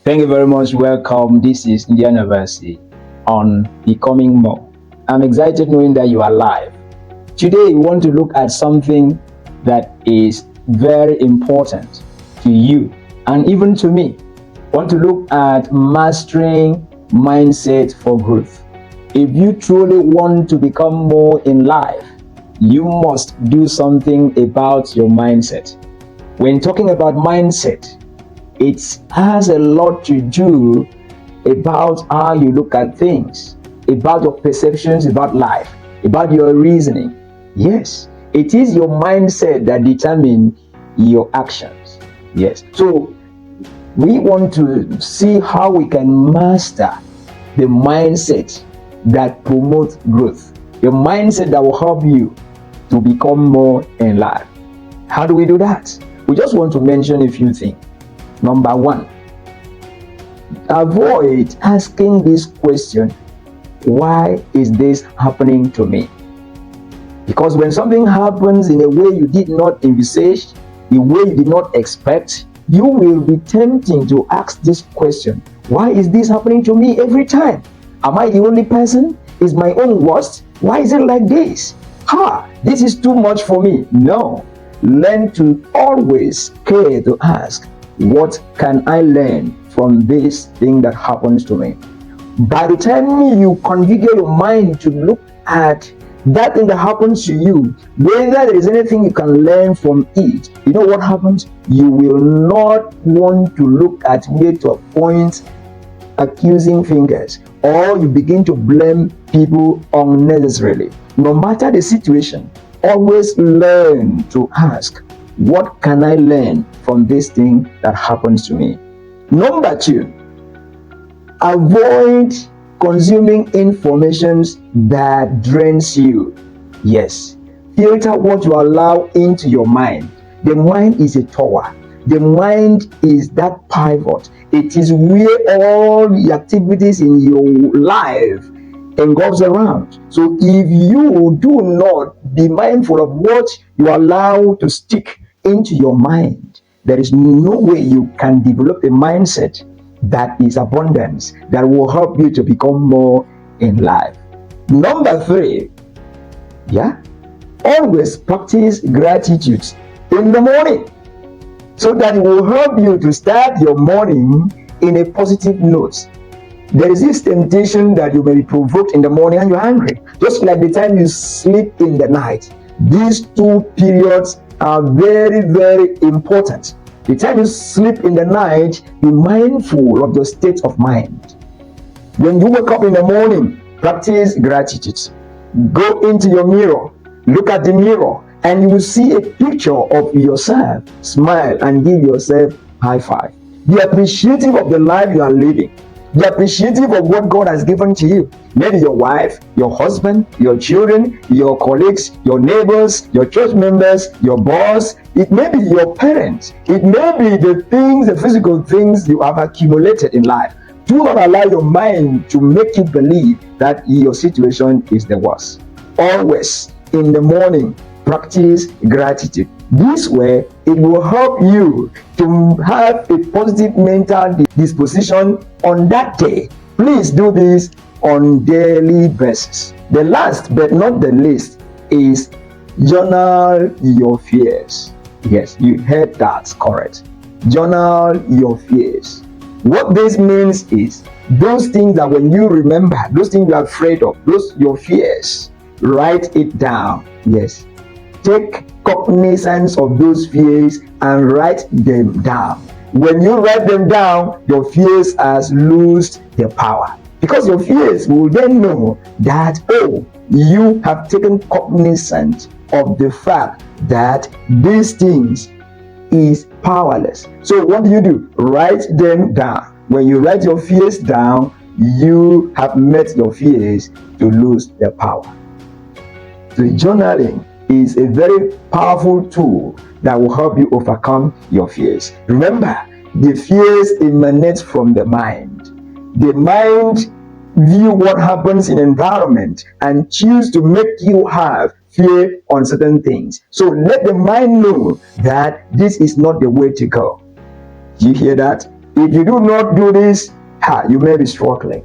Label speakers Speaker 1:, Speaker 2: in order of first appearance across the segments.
Speaker 1: Thank you very much. Welcome. This is Ndiana-Abasi on Becoming More. I'm excited knowing that you are live. Today, we want to look at something that is very important to you and even to me. We want to look at mastering mindset for growth. If you truly want to become more in life, you must do something about your mindset. When talking about mindset, it has a lot to do about how you look at things, about your perceptions about life, about your reasoning. Yes, it is your mindset that determines your actions. Yes. So we want to see how we can master the mindset that promotes growth, the mindset that will help you to become more in life. How do we do that? We just want to mention a few things. Number one, avoid asking this question: why is this happening to me? Because when something happens in a way you did not envisage, the way you did not expect, you will be tempted to ask this question: why is this happening to me every time? Am I the only person? Is my own worst? Why is it like this? This is too much for me. No. Learn to always care to ask, what can I learn from this thing that happens to me? By the time you configure your mind to look at that thing that happens to you, whether there is anything you can learn from it, you know what happens? You will not want to look at where to point accusing fingers, or you begin to blame people unnecessarily. No matter the situation, always learn to ask, what can I learn from this thing that happens to me? Number two, avoid consuming information that drains you. Yes, filter what you allow into your mind. The mind is a tower. The mind is that pivot. It is where all the activities in your life engulfs around. So if you do not be mindful of what you allow to stick into your mind, there is no way you can develop a mindset that is abundance, that will help you to become more in life. Number three, always practice gratitude in the morning, so that it will help you to start your morning in a positive note. There is this temptation that you may be provoked in the morning and you're angry, just like the time you sleep in the night. These two periods are very, very important. The time you sleep in the night, be mindful of your state of mind. When you wake up in the morning, practice gratitude. Go into your mirror, look at the mirror, and you will see a picture of yourself. Smile and give yourself high five. Be appreciative of the life you are living. Be appreciative of what God has given to you. Maybe your wife, your husband, your children, your colleagues, your neighbors, your church members, your boss. It may be your parents. It may be the things, the physical things you have accumulated in life. Do not allow your mind to make you believe that your situation is the worst. Always in the morning, practice gratitude. This way, it will help you to have a positive mental disposition on that day. Please do this on daily basis. The last but not the least is journal your fears. Yes, you heard that correct. Journal your fears. What this means is those things that when you remember, those things you're afraid of, those your fears, write it down. Yes. Take cognizance of those fears and write them down. When you write them down, your fears has lost their power. Because your fears will then know that, you have taken cognizance of the fact that these things is powerless. So what do? Write them down. When you write your fears down, you have met your fears to lose their power. So journaling is a very powerful tool that will help you overcome your fears. Remember, the fears emanate from the mind. The mind view what happens in environment and choose to make you have fear on certain things. So let the mind know that this is not the way to go. Do you hear that? If you do not do this, you may be struggling.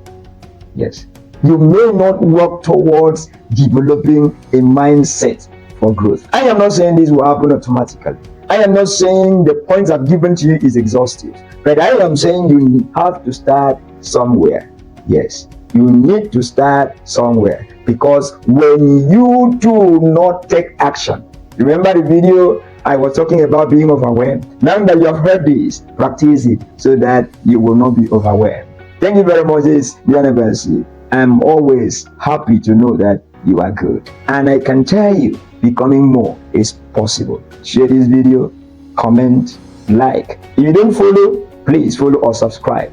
Speaker 1: Yes. You may not work towards developing a mindset for growth. I am not saying this will happen automatically. I am not saying the points I've given to you is exhaustive, but I am saying you have to start somewhere. Yes, you need to start somewhere, because when you do not take action, remember the video I was talking about being overwhelmed. Now that you have heard this, practice it so that you will not be overwhelmed. Thank you very much. It's Ndiana-Abasi. I'm always happy to know that you are good, and I can tell you becoming more is possible. Share this video, comment, like. If you don't follow, please follow or subscribe,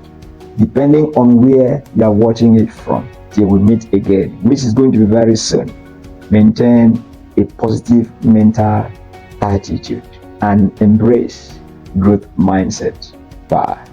Speaker 1: depending on where you are watching it from. Till we meet again, which is going to be very soon. Maintain a positive mental attitude and embrace growth mindset. Bye.